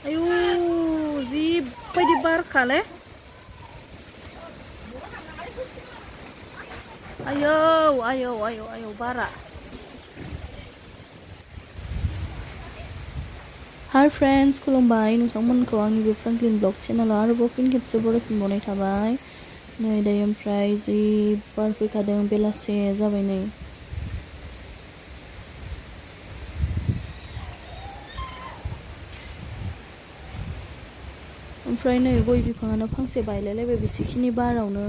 आयु जिबायदि बारखालै आयौ आयौ आयौ आयौ बारा हाय फ्रेंड्स खुलुमबाय नोंथांमोनखौ आंनि बे फ्रेंकलिन ब्लग चेनेलाव आरोबाव फिन खेबसे बरायफिनबावनाय थाबाय नै दायो ओमफ्राय जि बार फैखादों बेलासे जाबाय नै ओमफ्राय नै गय बिफाङानो फांसे बायलायलायबाय बेसेखिनि बारावनो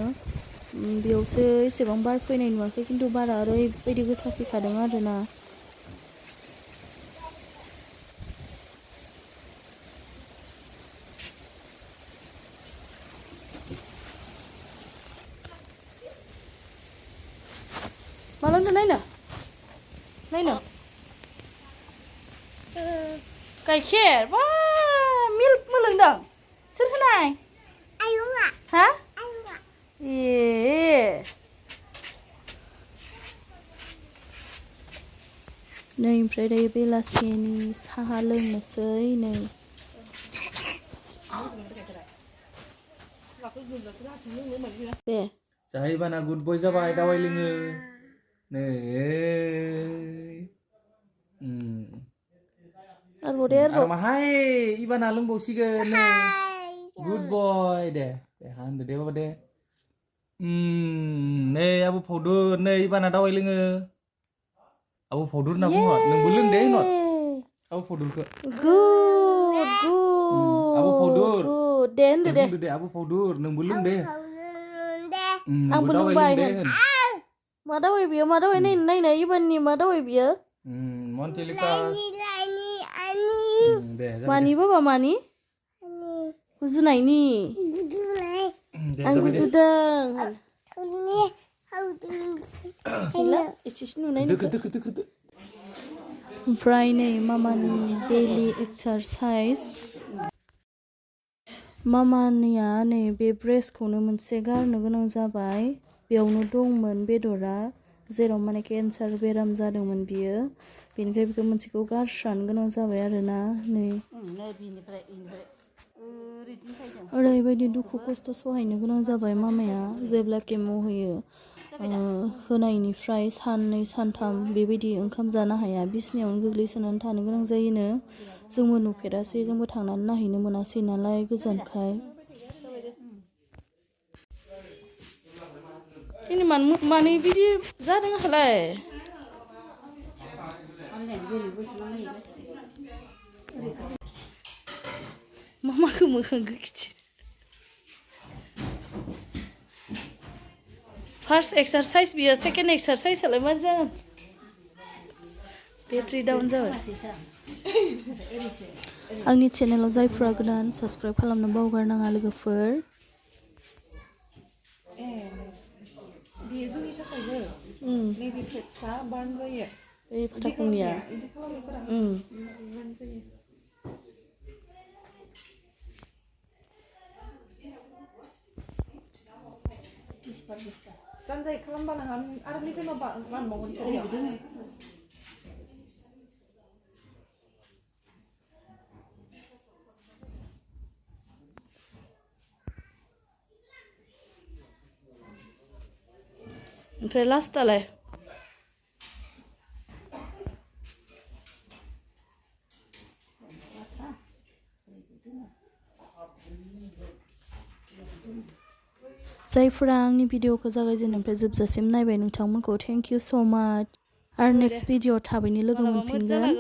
बेयावसो एसेबां बार फैनाय नुवाखै खिन्थु बारा ओरैबायदि गोसा फैखादों आरोना मालांदो नायनो गाइखेर बा मिल्क मोलोंदों सोर होनाय आयंआ हा आयंआ ए नै ओमफ्राय दायो बेलासिनि साहा लोंनोसै नै दे जाहैबाना गुड बय जाबाय दावाय लोङो नै आरो माहाय इबाना लोंबावसिगोन नै गुड बय दे हानदो दे बाबा दे नै आबो फावदुर नै इबाना दावाय लोङो आबो फावदुर होनना बुङो नोंबो लों दे होनहर आबो फावदुरखौ गुड आबो फावदुर दे होनदो दे बुंदो दे आबो फावदुर नोंबो लों दे आंबो लोंबाय मा दावाय बियो मा दावाय नायनाय इबाननि मा दावाय बियो मानि बाबा मानि गुजुनायनि आं गुजुदों एसेसो नुनाय ओमफ्राय नै मामानि डेलि एक्सारसाइज मामानिया नै बे ब्रेस्टखौनो मोनसे गारनो गोनां जाबाय बेयावनो दंमोन बेदरा जेराव माने केन्सार बेराम जादोंमोन बियो बेनिफ्राय बेखौ मोनसेखौ गारस्रानो गोनां जाबाय आरोना नै ओरैबायदि दुखु खस्थ' सहायनो गोनां जाबाय मामाया जेब्ला केम' होयो होनायनिफ्राय साननै सानथाम बेबायदि ओंखाम जानो हाया बिसिनायावनो गोग्लैसोनानै थानो गोनां जायोनो जोंबो नुफेरासै जोंबो थांनानै नायहैनो मोनासै नालाय गोजानखाय ini मानो बिदि जादों आंहालाय मामाखौ मोखांखौ खिथि फार्स्ट एक्सारसाइज बियो सेकेन्ड एक्सारसाइजआलाय मा जागोन बेटारि डाउन जाबाय आंनि चेनेलाव जायफोरा गोदान साबस्क्राइब खालामनो बावगारनाङा लोगोफोर जोंनि थाखायबो नैबे फेट्सआ बार्न जायो बे फाथाखुंनिया जानजाय खालामबानो आरो निजेनाव बानबावगोन ओमफ्राय लास्टआलाय जायफोरा आंनि भिडिअखौ जागायजेननायनिफ्राय जोबजासिम नायबाय नोंथांमोनखौ थेंक इउ स' माच आरो नेक्स्ट भिडिअ थाबैनो लोगो मोनफिनगोन